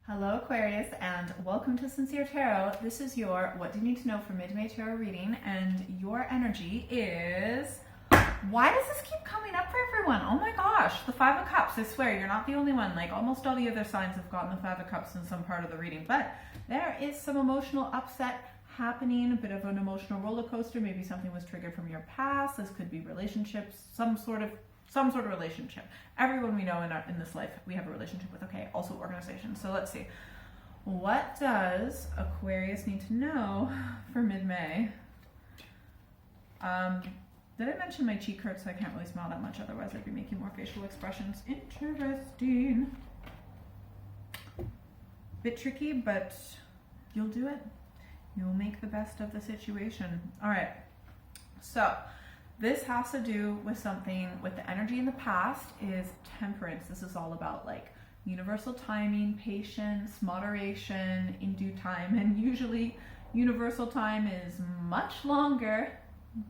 Hello Aquarius and welcome to Sincere Tarot. This is your What Do You Need to Know for Mid-May Tarot reading, and your energy is... Why does this keep coming up for everyone? Oh my gosh, the Five of Cups. I swear, you're not the only one. Like almost all the other signs have gotten the Five of Cups in some part of the reading, but there is some emotional upset happening, a bit of an emotional roller coaster. Maybe something was triggered from your past. This could be relationships, some sort of relationship. Everyone we know in this life we have a relationship with. Okay, also organizations. So let's see, what does Aquarius need to know for mid-May? Did I mention my cheek hurts, so I can't really smile that much, otherwise I'd be making more facial expressions. Interesting. Bit tricky, but you'll do it. You'll make the best of the situation. All right, so this has to do with something with the energy in the past is temperance. This is all about like universal timing, patience, moderation, in due time. And usually universal time is much longer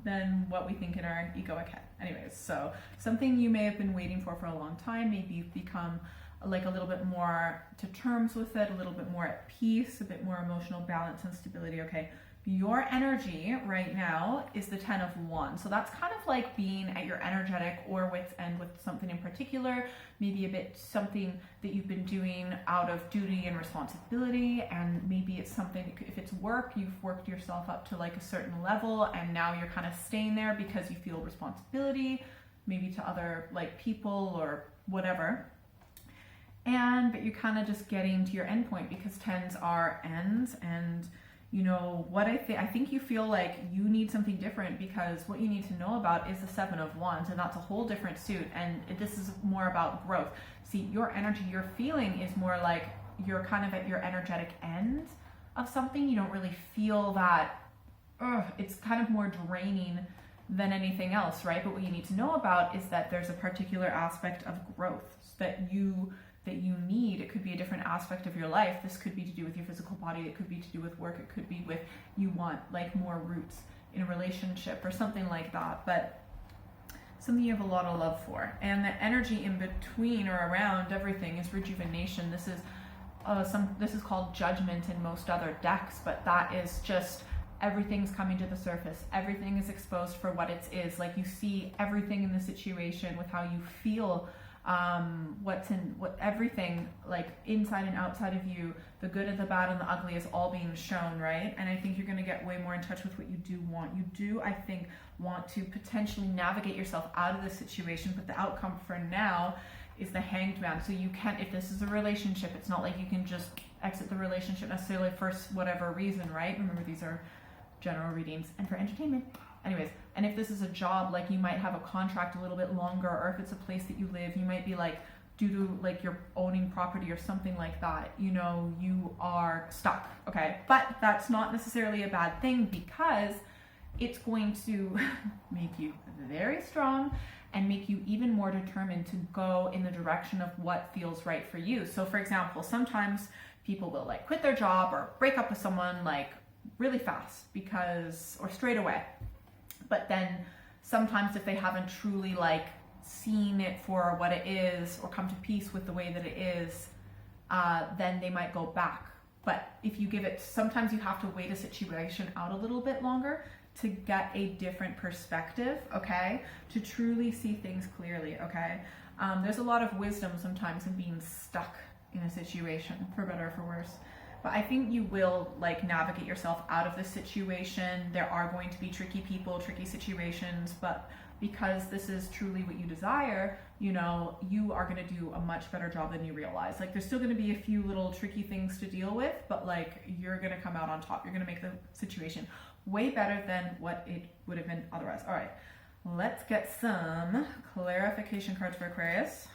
than what we think in our egoic head. Anyways, so something you may have been waiting for a long time. Maybe you've become like a little bit more to terms with it, a little bit more at peace, a bit more emotional balance and stability. Okay. Your energy right now is the 10 of Wands. So that's kind of like being at your energetic or wit's end with something in particular, maybe a bit something that you've been doing out of duty and responsibility. And maybe it's something, if it's work, you've worked yourself up to like a certain level and now you're kind of staying there because you feel responsibility, maybe to other like people or whatever. But you're kind of just getting to your end point because 10s are ends. And you know what I think you feel like you need something different, because what you need to know about is the Seven of Wands, and that's a whole different suit. And this is more about growth. See, your energy, your feeling is more like you're kind of at your energetic end of something. You don't really feel that, it's kind of more draining than anything else, right? But what you need to know about is that there's a particular aspect of growth that you need. It could be a different aspect of your life. This could be to do with your physical body. It could be to do with work. It could be with you want like more roots in a relationship or something like that, but something you have a lot of love for. And the energy in between or around everything is rejuvenation. This is called judgment in most other decks, but that is just everything's coming to the surface. Everything is exposed for what it is. Like you see everything in the situation with how you feel, everything like inside and outside of you, the good and the bad and the ugly is all being shown, right? And I think you're going to get way more in touch with what you do want. You do, I think, want to potentially navigate yourself out of this situation, but the outcome for now is the Hanged Man. So you can, if this is a relationship, it's not like you can just exit the relationship necessarily for whatever reason, right? Remember, these are general readings and for entertainment. Anyways, and if this is a job, like you might have a contract a little bit longer, or if it's a place that you live, you might be like, due to like you're owning property or something like that, you know, you are stuck, okay? But that's not necessarily a bad thing, because it's going to make you very strong and make you even more determined to go in the direction of what feels right for you. So for example, sometimes people will like quit their job or break up with someone like really fast or straight away. But then sometimes if they haven't truly like seen it for what it is or come to peace with the way that it is, then they might go back. But if you give it, sometimes you have to wait a situation out a little bit longer to get a different perspective, okay? To truly see things clearly, okay? There's a lot of wisdom sometimes in being stuck in a situation, for better or for worse. But I think you will like navigate yourself out of this situation. There are going to be tricky people, tricky situations, but because this is truly what you desire, you know, you are going to do a much better job than you realize. Like there's still going to be a few little tricky things to deal with, but like you're going to come out on top. You're going to make the situation way better than what it would have been otherwise. All right, let's get some clarification cards for Aquarius.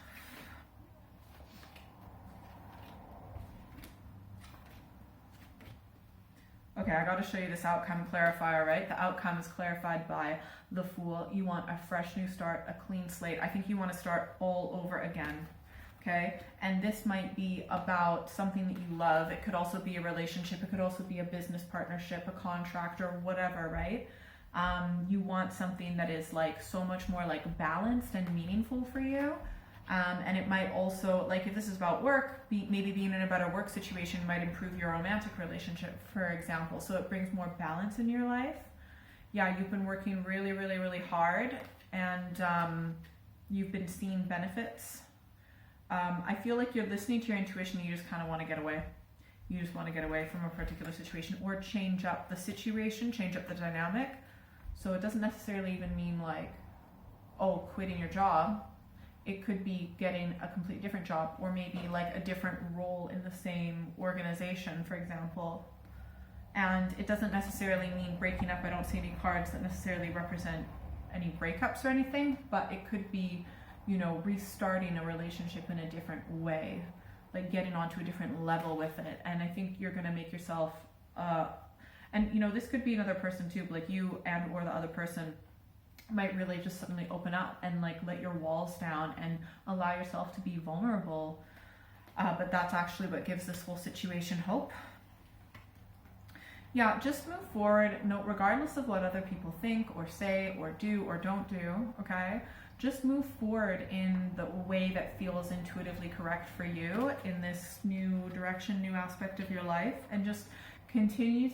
Okay, I got to show you this outcome clarifier, right? The outcome is clarified by the Fool. You want a fresh new start, a clean slate. I think you want to start all over again, okay? And this might be about something that you love. It could also be a relationship. It could also be a business partnership, a contract, or whatever, right? You want something that is like so much more like balanced and meaningful for you. And it might also, like if this is about work, maybe being in a better work situation might improve your romantic relationship, for example. So it brings more balance in your life. Yeah, you've been working really, really, really hard, and you've been seeing benefits. I feel like you're listening to your intuition and you just kind of want to get away. You just want to get away from a particular situation or change up the situation, change up the dynamic. So it doesn't necessarily even mean like, oh, quitting your job. It could be getting a completely different job, or maybe like a different role in the same organization, for example. And it doesn't necessarily mean breaking up. I don't see any cards that necessarily represent any breakups or anything, but it could be, you know, restarting a relationship in a different way, like getting onto a different level with it. And I think you're going to make yourself, and you know, this could be another person too, like you and or the other person might really just suddenly open up and like let your walls down and allow yourself to be vulnerable. But that's actually what gives this whole situation hope. Yeah, just move forward. No, regardless of what other people think or say or do or don't do, okay? Just move forward in the way that feels intuitively correct for you in this new direction, new aspect of your life, and just continue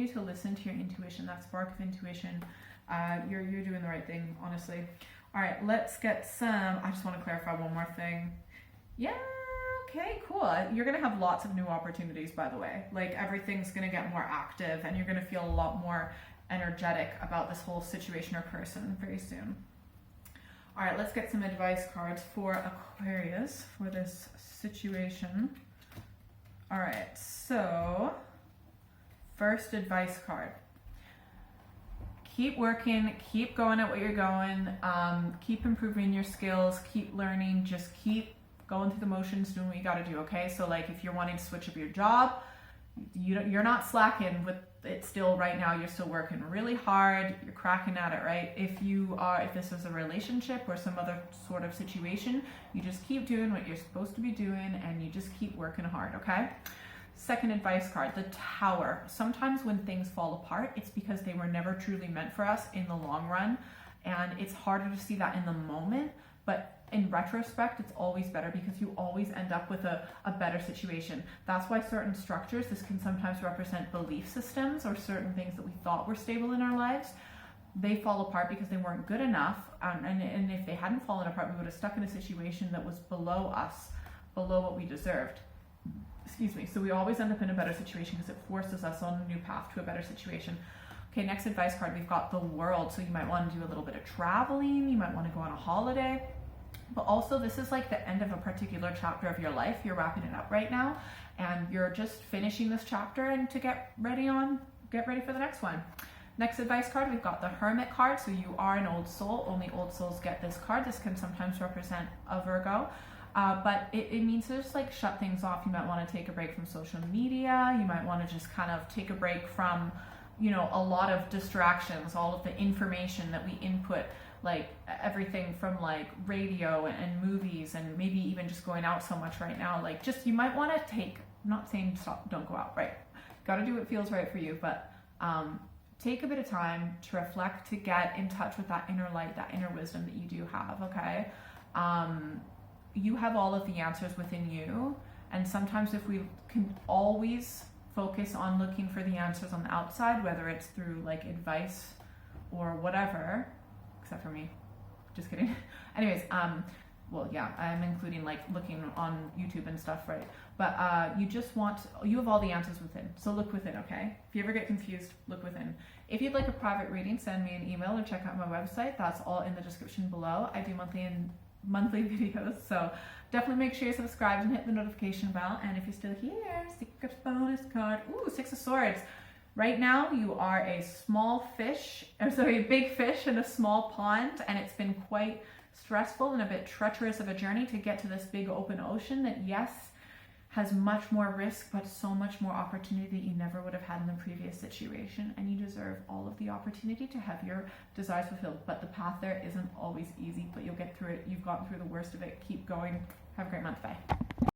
to listen to your intuition, that spark of intuition. You're doing the right thing, honestly. All right, let's get some. I just want to clarify one more thing. Yeah, okay, cool. You're gonna have lots of new opportunities, by the way. Like everything's gonna get more active, and you're gonna feel a lot more energetic about this whole situation or person very soon. All right, let's get some advice cards for Aquarius for this situation. All right, so first advice card. Keep working, keep going at what you're going, keep improving your skills, keep learning, just keep going through the motions, doing what you got to do, okay? So like if you're wanting to switch up your job, you're not slacking with it still right now. You're still working really hard. You're cracking at it, right? If this is a relationship or some other sort of situation, you just keep doing what you're supposed to be doing and you just keep working hard, okay? Second advice card, the Tower. Sometimes when things fall apart, it's because they were never truly meant for us in the long run. And it's harder to see that in the moment, but in retrospect, it's always better because you always end up with a better situation. That's why certain structures, this can sometimes represent belief systems or certain things that we thought were stable in our lives. They fall apart because they weren't good enough. And if they hadn't fallen apart, we would have stuck in a situation that was below us, below what we deserved. Excuse me. So we always end up in a better situation because it forces us on a new path to a better situation. Okay, next advice card, we've got the World. So you might want to do a little bit of traveling. You might want to go on a holiday. But also this is like the end of a particular chapter of your life. You're wrapping it up right now and you're just finishing this chapter and to get ready for the next one. Next advice card, we've got the Hermit card. So you are an old soul. Only old souls get this card. This can sometimes represent a Virgo. But it means to just like shut things off. You might want to take a break from social media. You might want to just kind of take a break from, you know, a lot of distractions, all of the information that we input, like everything from like radio and movies and maybe even just going out so much right now. Like just, you might want to take, I'm not saying stop, don't go out, right? Got to do what feels right for you, but take a bit of time to reflect, to get in touch with that inner light, that inner wisdom that you do have, okay? You have all of the answers within you. And sometimes if we can always focus on looking for the answers on the outside, whether it's through like advice or whatever, except for me, just kidding. Anyways, well, yeah, I'm including like looking on YouTube and stuff, right? But you have all the answers within. So look within, okay? If you ever get confused, look within. If you'd like a private reading, send me an email or check out my website. That's all in the description below. I do monthly videos, so definitely make sure you're subscribed and hit the notification bell. And if you're still here, secret bonus card. Ooh, Six of Swords. Right now you are a big fish in a small pond, and it's been quite stressful and a bit treacherous of a journey to get to this big open ocean that, yes, has much more risk, but so much more opportunity that you never would have had in the previous situation. And you deserve all of the opportunity to have your desires fulfilled. But the path there isn't always easy, but you'll get through it. You've gotten through the worst of it. Keep going. Have a great month. Bye.